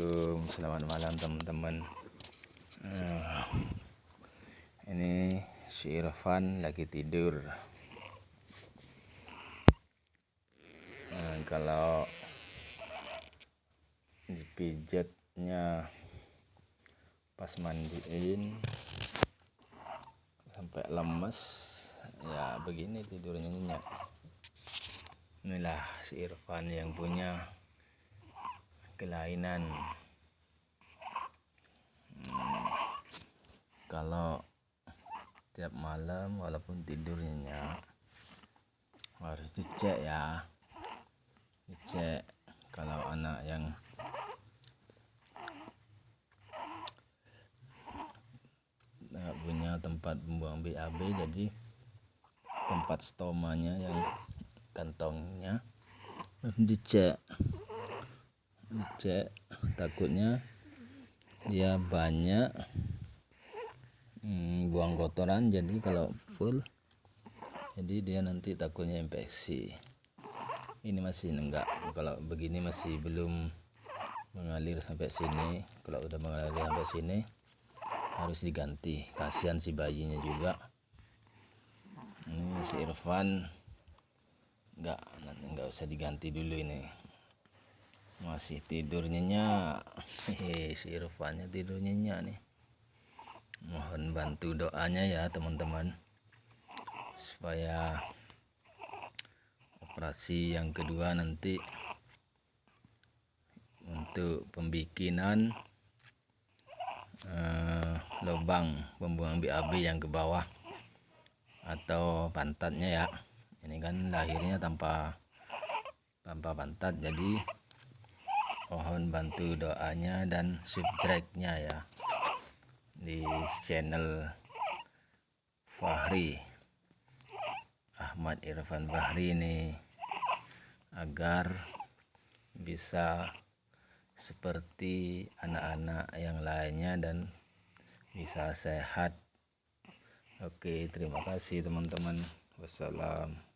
Assalamualaikum, selamat malam teman-teman. Ini si Irfan lagi tidur. Kalau dipijatnya pas mandiin sampai lemes, ya begini tidurnya nyenyak. Inilah si Irfan yang punya kelainan. Kalau tiap malam walaupun tidur nyenyak harus dicek ya, dicek. Kalau anak yang punya tempat pembuang BAB, jadi tempat stomanya yang kantongnya dicek, takutnya dia banyak buang kotoran, jadi kalau full jadi dia nanti takutnya infeksi. Ini masih enggak, kalau begini masih belum mengalir sampai sini. Kalau udah mengalir sampai sini harus diganti, kasihan si bayinya juga. Ini si Irfan enggak usah diganti dulu, ini masih tidur nyenyak. Si Irfannya tidur nyenyak nih. Mohon bantu doanya ya teman-teman, supaya operasi yang kedua nanti untuk pembikinan lubang pembuang BAB yang ke bawah atau pantatnya ya. Ini kan lahirnya tanpa pantat, jadi mohon bantu doanya dan subscribe-nya ya di channel Fahri Ahmad Irfan Bahri ini, agar bisa seperti anak-anak yang lainnya dan bisa sehat. Oke, terima kasih teman-teman. Wassalam.